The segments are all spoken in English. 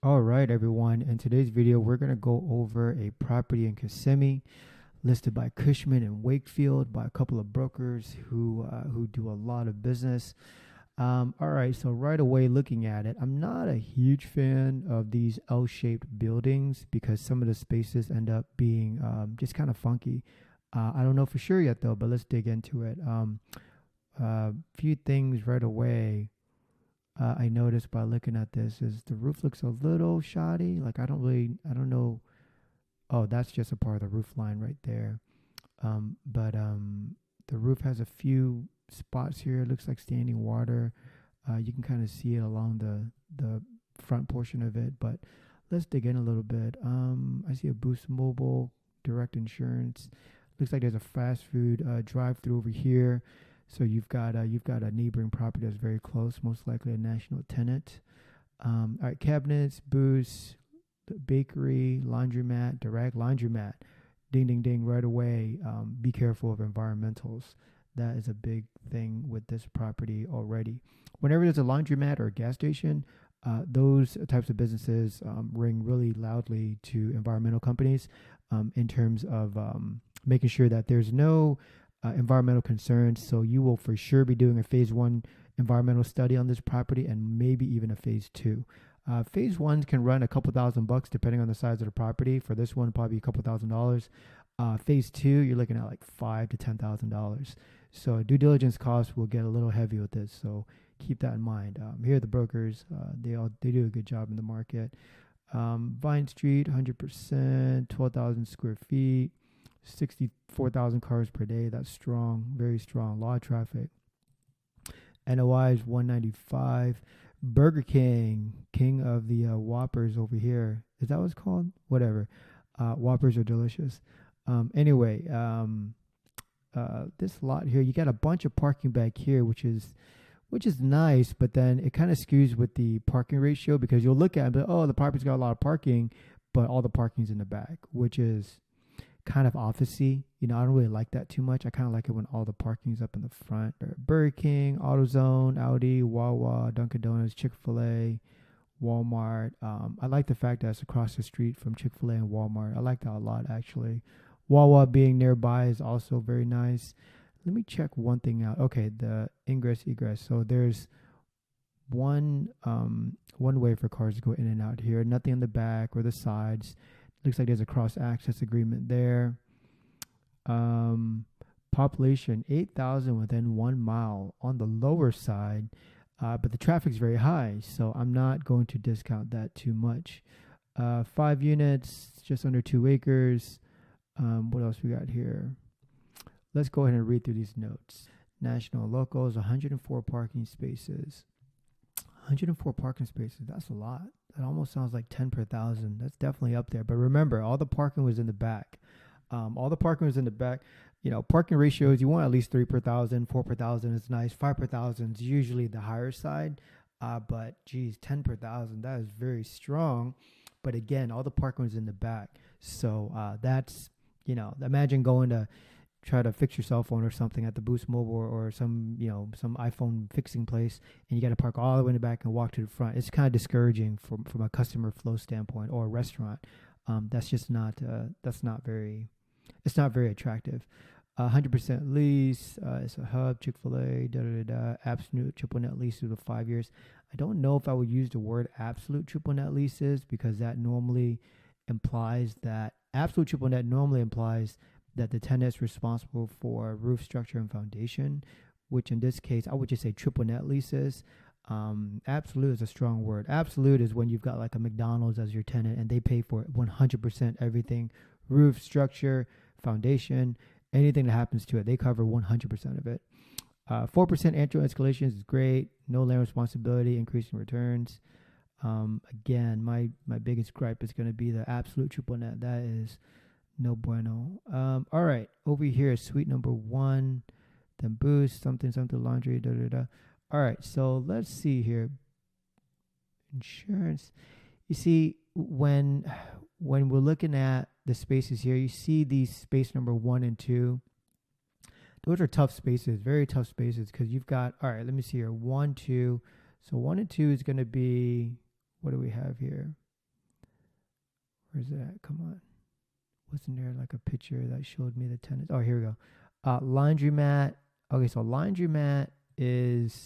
All right, everyone. In today's video, we're going to go over a property in Kissimmee listed by Cushman and Wakefield by a couple of brokers who do a lot of business. All right, so right away looking at it, I'm not a huge fan of these L-shaped buildings because some of the spaces end up being just kind of funky. I don't know for sure yet though, but let's dig into it. Few things right away I noticed by looking at this is the roof looks a little shoddy. Like I don't know. Oh, that's just a part of the roof line right there. But the roof has a few spots here. It looks like standing water. You can kind of see it along the front portion of it. But let's dig in a little bit. I see a Boost Mobile, direct insurance. Looks like there's a fast food drive-through over here. So you've got a neighboring property that's very close, most likely a national tenant. All right, cabinets, booths, the bakery, laundromat, direct laundromat. Ding, ding, ding, right away. Be careful of environmentals. That is a big thing with this property already. Whenever there's a laundromat or a gas station, those types of businesses ring really loudly to environmental companies in terms of making sure that there's no environmental concerns. So you will for sure be doing a phase one environmental study on this property and maybe even a phase two. Phase one can run a couple $1,000 depending on the size of the property. For this one, probably a couple $1,000. Phase two, you're looking at like $5,000 to $10,000. So due diligence costs will get a little heavy with this. So keep that in mind. Here are the brokers. They do a good job in the market. Vine Street, 100%, 12,000 square feet. 64,000 cars per day. That's strong, very strong. A lot of traffic. NOI is 195. Burger King, king of the Whoppers over here. Is that what it's called? Whatever. Whoppers are delicious. Anyway, this lot here, you got a bunch of parking back here, which is nice, but then it kind of skews with the parking ratio because you'll look at it, but, oh, the property's got a lot of parking, but all the parking's in the back, which is kind of officey. I don't really like that too much. I kind of like it when all the parking's up in the front. Burger King, AutoZone, Audi, Wawa, Dunkin' Donuts, Chick-fil-A, Walmart. I like the fact that it's across the street from Chick-fil-A and Walmart. I like that a lot, actually. Wawa being nearby is also very nice. Let me check one thing out. Okay, the ingress egress. So there's one way for cars to go in and out here. Nothing in the back or the sides. Looks like there's a cross access agreement there. Population 8,000 within 1 mile on the lower side, but the traffic's very high, so I'm not going to discount that too much. 5 units, just under 2 acres. What else we got here? Let's go ahead and read through these notes. National locals, 104 parking spaces. 104 parking spaces, that's a lot. That almost sounds like 10 per thousand. That's definitely up there. But remember, all the parking was in the back. Parking ratios, you want at least 3 per thousand, 4 per thousand is nice. 5 per thousand is usually the higher side. But geez, 10 per thousand, that is very strong. But again, all the parking was in the back. So that's, imagine going to try to fix your cell phone or something at the Boost Mobile or some iPhone fixing place, and you got to park all the way in the back and walk to the front. It's kind of discouraging from a customer flow standpoint, or a restaurant. That's just not it's not very attractive. 100% lease. It's a hub, Chick-fil-A, absolute triple net lease through the 5 years. I don't know if I would use the word absolute triple net leases because that normally implies that absolute triple net normally implies that the tenant is responsible for roof structure and foundation, which in this case, I would just say triple net leases. Absolute is a strong word. Absolute is when you've got like a McDonald's as your tenant and they pay for 100% everything, roof, structure, foundation, anything that happens to it. They cover 100% of it. 4% annual escalations is great. No land responsibility, increasing returns. Again, my biggest gripe is going to be the absolute triple net. That is no bueno. All right, over here, suite number 1, then boost, something, laundry, All right, so let's see here. Insurance. You see, when we're looking at the spaces here, you see these space number 1 and 2. Those are tough spaces, very tough spaces, because you've got, all right, let me see here, 1, 2. So 1 and 2 is going to be, what do we have here? Where's it at? Come on. Wasn't there like a picture that showed me the tenants? Oh, here we go. Laundromat. Okay, so laundromat's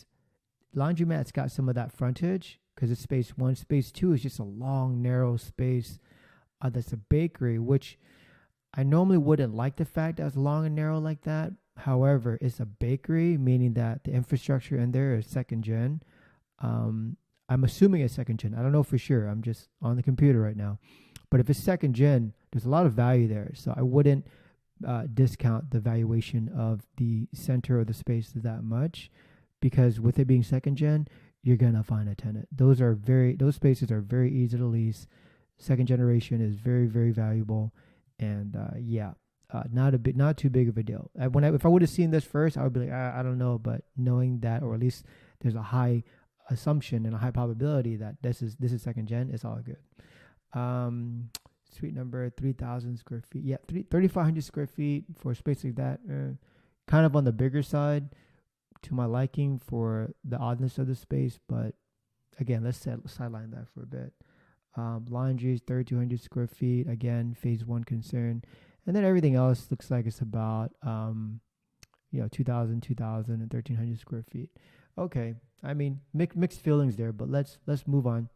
got some of that frontage because it's space one. Space two is just a long, narrow space. That's a bakery, which I normally wouldn't like the fact that it's long and narrow like that. However, it's a bakery, meaning that the infrastructure in there is second gen. I'm assuming it's second gen. I don't know for sure. I'm just on the computer right now. But if it's second gen, there's a lot of value there. So I wouldn't discount the valuation of the center of the space that much, because with it being second gen, you're gonna find a tenant. Those spaces are very easy to lease. Second generation is very, very valuable, and not too big of a deal. If I would have seen this first, I would be like, I don't know, but knowing that, or at least there's a high assumption and a high probability that this is second gen, it's all good. Suite number 3,000 square feet. Yeah, 3,500 square feet for a space like that. Kind of on the bigger side to my liking for the oddness of the space, but again, let's sideline that for a bit. Laundries, 3,200 square feet. Again, phase one concern. And then everything else looks like it's about 2,000, and 1,300 square feet. Okay, I mean mixed feelings there, but let's move on.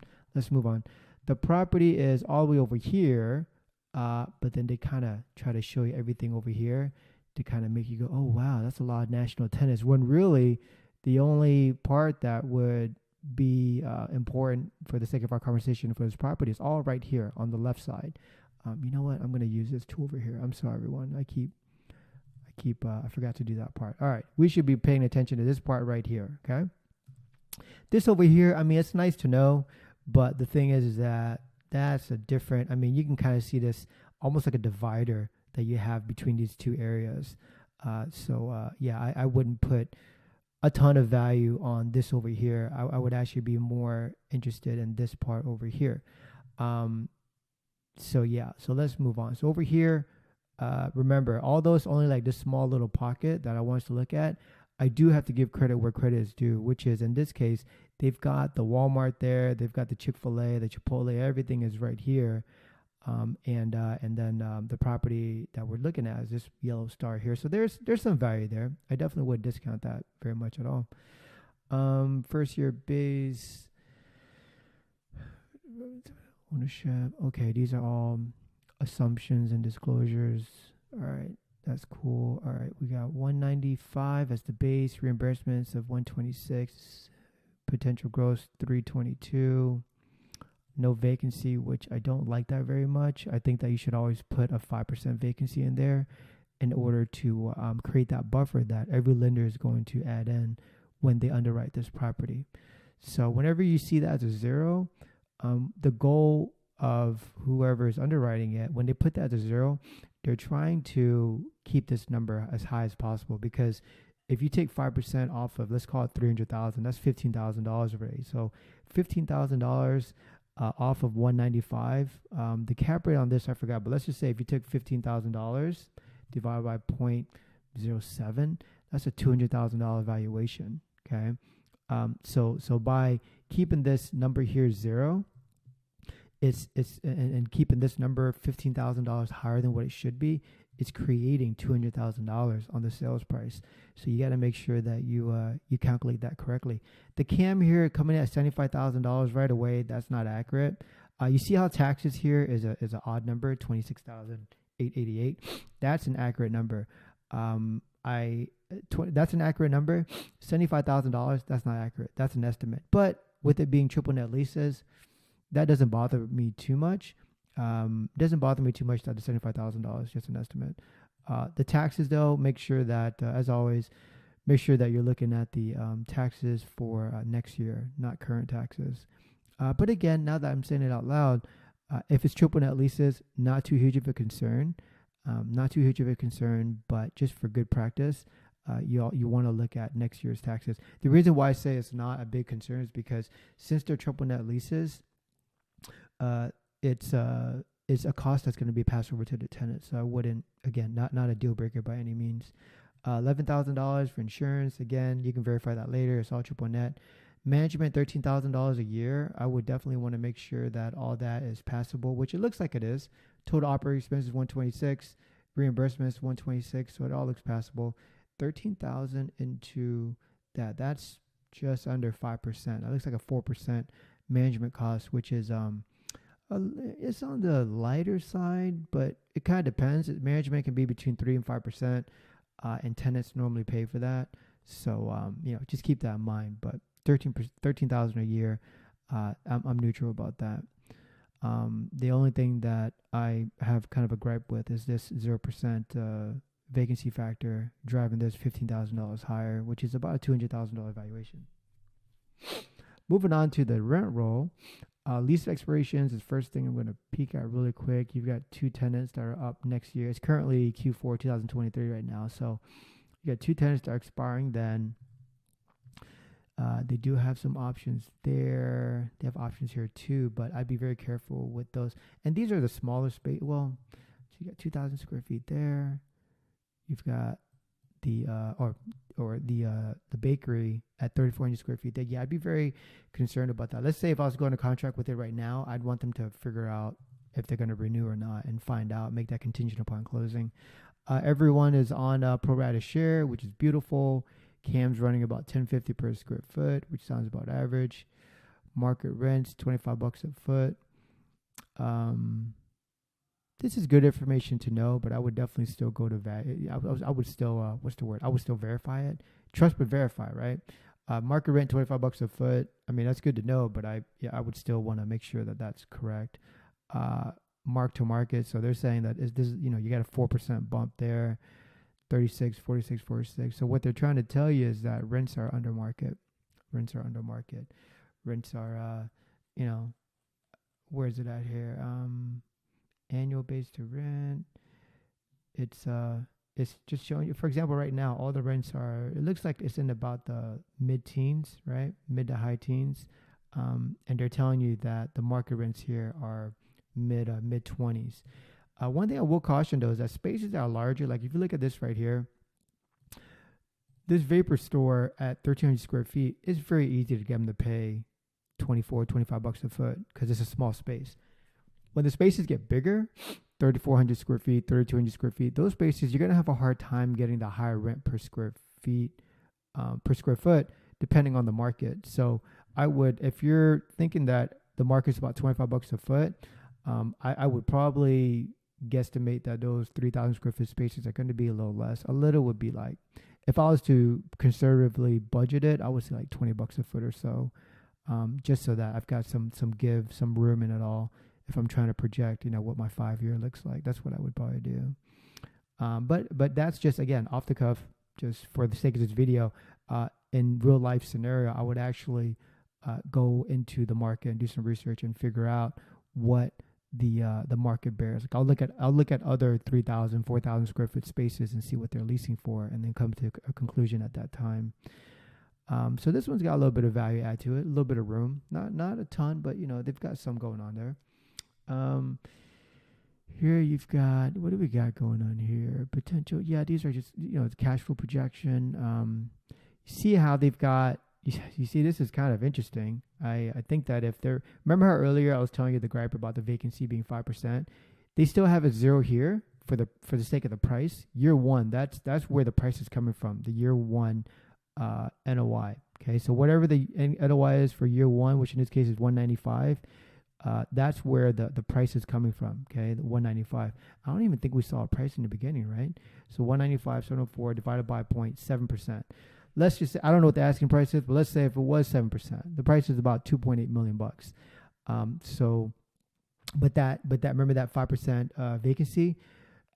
The property is all the way over here, but then they kind of try to show you everything over here to kind of make you go, oh wow, that's a lot of national tenants. When really the only part that would be important for the sake of our conversation for this property is all right here on the left side. You know what? I'm going to use this tool over here. I'm sorry, everyone. I forgot to do that part. All right. We should be paying attention to this part right here. Okay. This over here, I mean, it's nice to know, but the thing is that that's a different, I mean, you can kind of see this almost like a divider that you have between these two areas. I wouldn't put a ton of value on this over here. I would actually be more interested in this part over here. So let's move on. So over here, remember, although it's only like this small little pocket that I want us to look at, I do have to give credit where credit is due, which is in this case, they've got the Walmart there, they've got the Chick-fil-A, the Chipotle, everything is right here. And then the property that we're looking at is this yellow star here. So there's some value there. I definitely wouldn't discount that very much at all. First year base ownership. Okay, these are all assumptions and disclosures. All right, that's cool. All right, we got 195 as the base, reimbursements of 126, potential gross 322. No vacancy, which I don't like that very much. I think that you should always put a 5% vacancy in there in order to create that buffer that every lender is going to add in when they underwrite this property. So whenever you see that as a zero, the goal of whoever is underwriting it, when they put that as a zero, they're trying to keep this number as high as possible, because if you take 5% off of, let's call it 300,000, that's $15,000 already. So $15,000 off of 195. The cap rate on this, I forgot, but let's just say if you took $15,000 divided by 0.07, that's a $200,000 valuation. Okay. So by keeping this number here zero, and keeping this number $15,000 higher than what it should be, it's creating $200,000 on the sales price. So you got to make sure that you calculate that correctly. The CAM here coming at $75,000 right away, that's not accurate. You see how taxes here is an odd number, $26,888. That's an accurate number. That's an accurate number. $75,000, that's not accurate. That's an estimate. But with it being triple net leases, that doesn't bother me too much. Doesn't bother me too much that the $75,000 is just an estimate. The taxes, though, make sure that, as always, make sure that you're looking at the taxes for next year, not current taxes. But again, now that I'm saying it out loud, if it's triple net leases, not too huge of a concern. But just for good practice, you want to look at next year's taxes. The reason why I say it's not a big concern is because since they're triple net leases, it's a cost that's going to be passed over to the tenant. So I wouldn't, again, not a deal breaker by any means. $11,000 for insurance. Again, you can verify that later. It's all triple net. Management, $13,000 a year. I would definitely want to make sure that all that is passable, which it looks like it is. Total operating expenses 126, reimbursements 126, so it all looks passable. 13,000 into that. That's just under 5%. That looks like a 4% management cost, which is it's on the lighter side, but it kind of depends. Management can be between 3 and 5%, and tenants normally pay for that. So just keep that in mind. But 13,000 a year, I'm neutral about that. The only thing that I have kind of a gripe with is this 0% vacancy factor driving this $15,000 higher, which is about a $200,000 valuation. Moving on to the rent roll. Lease expirations is first thing I'm going to peek at really quick. You've got 2 tenants that are up next year. It's currently Q4 2023 right now. So you got 2 tenants that are expiring then. They do have some options there. They have options here too, but I'd be very careful with those. And these are the smaller space. Well, so you got 2,000 square feet there. You've got the the bakery at 3,400 square feet. Yeah, I'd be very concerned about that. Let's say if I was going to contract with it right now, I'd want them to figure out if they're going to renew or not and find out, make that contingent upon closing. Everyone is on a pro rata share, which is beautiful. Cam's running about $10.50 per square foot, which sounds about average. Market rents, $25 a foot. This is good information to know, but I would definitely still go to I would still what's the word? I would still verify it. Trust but verify, right? Market rent $25 a foot. I mean, that's good to know, but I would still want to make sure that that's correct. Mark to market. So they're saying that you got a 4% bump there, 36, 46, 46. So what they're trying to tell you is that rents are under market. Rents are, where is it at here? Annual base to rent. It's just showing you, for example, right now, all the rents it looks like it's in about the mid-teens, right? Mid to high teens. And they're telling you that the market rents here are mid-20s. One thing I will caution, though, is that spaces that are larger, like if you look at this right here, this vapor store at 1,300 square feet, it's very easy to get them to pay $25 a foot because it's a small space. When the spaces get bigger, 3,400 square feet, 3,200 square feet, those spaces, you're going to have a hard time getting the higher rent per square foot, depending on the market. So I would, if you're thinking that the market's about $25 a foot, I would probably guesstimate that those 3,000 square foot spaces are going to be a little less. A little would be like, if I was to conservatively budget it, I would say like $20 a foot or so, just so that I've got some room in it all. If I'm trying to project, what my 5-year looks like, that's what I would probably do. But that's just, again, off the cuff, just for the sake of this video. In real life scenario, I would actually go into the market and do some research and figure out what the market bears. Like I'll look at other 3,000, 4,000 square foot spaces and see what they're leasing for, and then come to a conclusion at that time. So this one's got a little bit of value add to it, a little bit of room, not a ton, but they've got some going on there. Here you've got, what do we got going on here? Potential. Yeah, these are just, it's cash flow projection. You see how they've got, you see, this is kind of interesting. I think that remember how earlier I was telling you the gripe about the vacancy being 5%? They still have a 0 here for the sake of the price. Year one, that's where the price is coming from, the year one NOI. Okay, so whatever the NOI is for year one, which in this case is 195, that's where the price is coming from. Okay, the 195. I don't even think we saw a price in the beginning, right? So 195, 704 divided by 0.7%. Let's just say, I don't know what the asking price is, but let's say if it was 7%, the price is about $2.8 million. But remember that 5% vacancy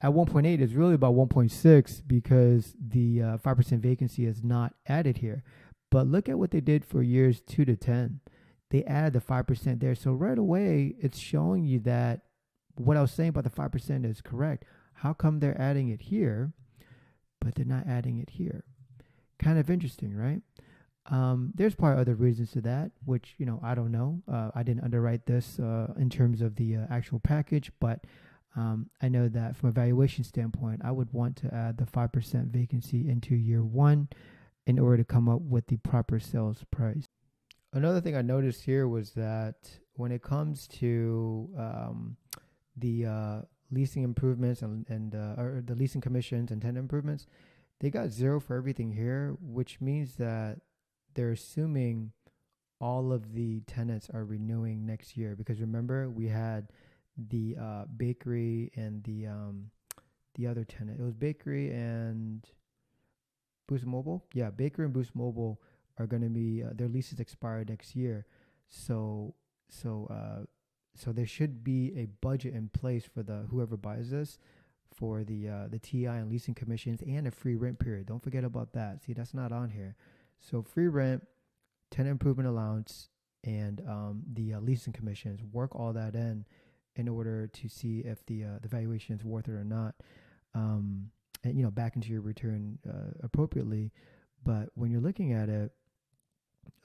at 1.8 is really about 1.6 because the 5% vacancy is not added here. But look at what they did for years 2 to 10. They added the 5% there. So right away, it's showing you that what I was saying about the 5% is correct. How come they're adding it here, but they're not adding it here? Kind of interesting, right? There's probably other reasons to that, which, I don't know. I didn't underwrite this in terms of the actual package, but I know that from a valuation standpoint, I would want to add the 5% vacancy into year one in order to come up with the proper sales price. Another thing I noticed here was that when it comes to the leasing improvements and or the leasing commissions and tenant improvements, they got zero for everything here, which means that they're assuming all of the tenants are renewing next year. Because remember, we had the bakery and the other tenant. It was bakery and Boost Mobile. Yeah, bakery and Boost Mobile are going to be their leases expire next year. So so uh, so there should be a budget in place for the whoever buys this for the TI and leasing commissions and a free rent period. Don't forget about that. See, that's not on here. So free rent, tenant improvement allowance, and the leasing commissions. Work all that in order to see if the valuation is worth it or not. And back into your return appropriately. But when you're looking at it,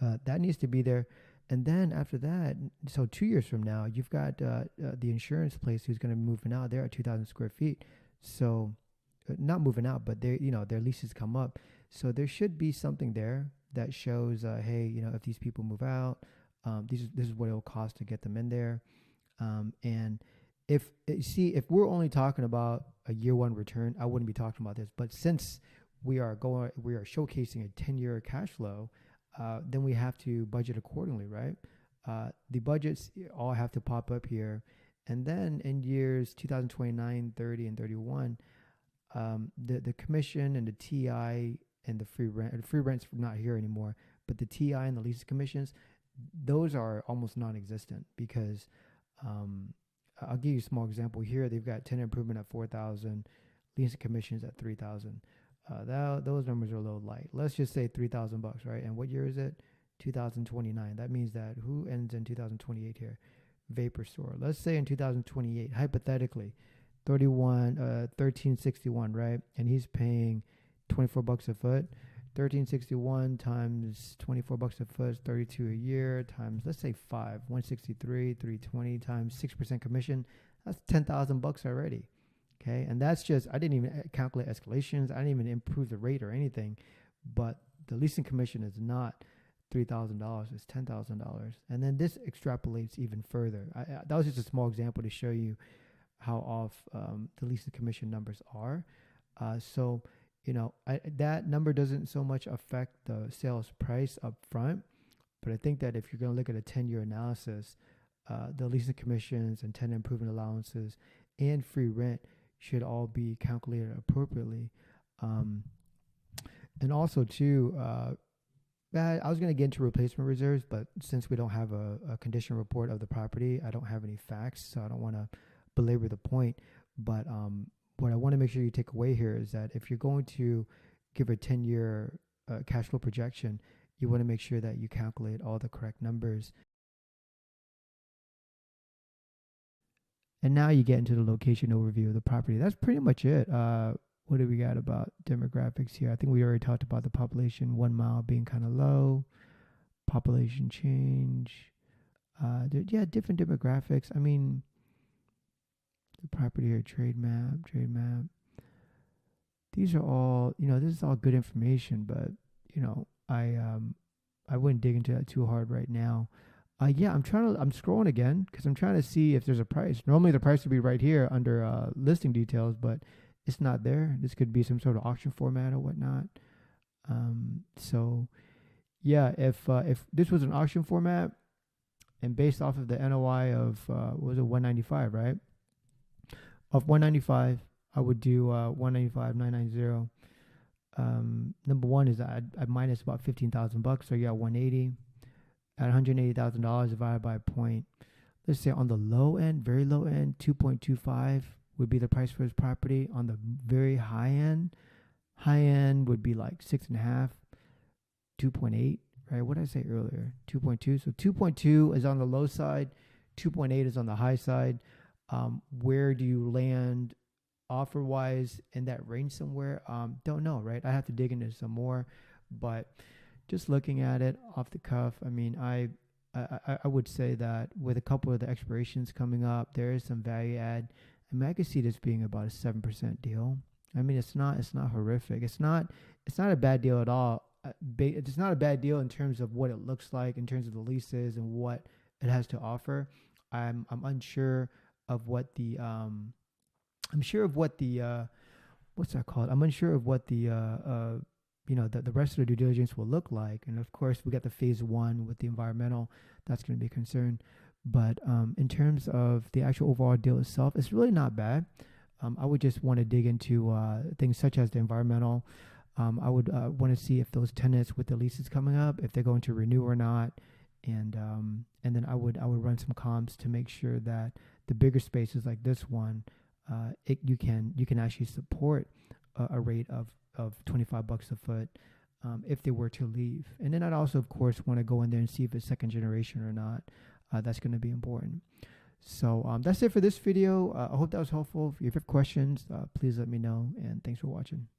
that needs to be there. And then after that, so 2 years from now, you've got the insurance place who's going to be moving out. They're at 2,000 square feet. So not moving out, but their leases come up. So there should be something there that shows, hey, if these people move out, this is what it will cost to get them in there. And if we're only talking about a year one return, I wouldn't be talking about this. But since we are showcasing a 10-year cash flow, then we have to budget accordingly, right? The budgets all have to pop up here. And then in years 2029, 30, and 31, the commission and the TI and the free rent's not here anymore, but the TI and the lease commissions, those are almost non-existent because I'll give you a small example here. They've got tenant improvement at 4,000, leasing commissions at 3,000. Those numbers are a little light. Let's just say $3,000, right? And what year is it? 2029. That means that who ends in 2028 here? Vapor Store. Let's say in 2028, hypothetically, 1361, right? And he's paying $24 a foot. 1361 times $24 a foot is 32 a year times, let's say 163, 320 times 6% commission. That's $10,000 already. Okay, and that's just, I didn't even calculate escalations. I didn't even improve the rate or anything. But the leasing commission is not $3,000; it's $10,000. And then this extrapolates even further. That was just a small example to show you how off the leasing commission numbers are. So that number doesn't so much affect the sales price up front, but I think that if you're going to look at a 10-year analysis, the leasing commissions and tenant improvement allowances and free rent should all be calculated appropriately. And also too, I was going to get into replacement reserves, but since we don't have a condition report of the property, I don't have any facts, so I don't want to belabor the point. But what I want to make sure you take away here is that if you're going to give a 10-year cash flow projection, you want to make sure that you calculate all the correct numbers. And now you get into the location overview of the property. That's pretty much it. What do we got about demographics here? I think we already talked about the population, 1 mile being kind of low, population change. Different demographics. I mean, the property here, trade map. These are all, this is all good information, but I wouldn't dig into that too hard right now. I'm scrolling again because I'm trying to see if there's a price. Normally the price would be right here under listing details, but it's not there. This could be some sort of auction format or whatnot. If this was an auction format and based off of the NOI of, what was it, 195, right? Of 195, I would do 195, 990. Number one is I minus about $15,000, so you got 180. At $180,000 divided by a point, let's say on the low end, very low end, 2.25 would be the price for his property. On the very high end would be like 6.5, 2.8, right? What did I say earlier? 2.2. So 2.2 is on the low side, 2.8 is on the high side. Where do you land offer wise in that range somewhere? Don't know, right? I have to dig into some more, but just looking at it off the cuff, I mean, I would say that with a couple of the expirations coming up, there is some value add. I mean, I could see this being about a 7% deal. I mean, it's not horrific. It's not a bad deal at all. it's not a bad deal in terms of what it looks like, in terms of the leases and what it has to offer. I'm unsure of what the I'm sure of what the what's that called? I'm unsure of what the the rest of the due diligence will look like. And of course, we got the phase one with the environmental. That's going to be a concern. But in terms of the actual overall deal itself, it's really not bad. I would just want to dig into things such as the environmental. I would want to see if those tenants with the leases coming up, if they're going to renew or not, and then I would run some comps to make sure that the bigger spaces like this one, you can actually support a rate of $25 a foot if they were to leave. And then I'd also, of course, want to go in there and see if it's second generation or not. That's going to be important. So that's it for this video. I hope that was helpful. If you have questions, please let me know. And thanks for watching.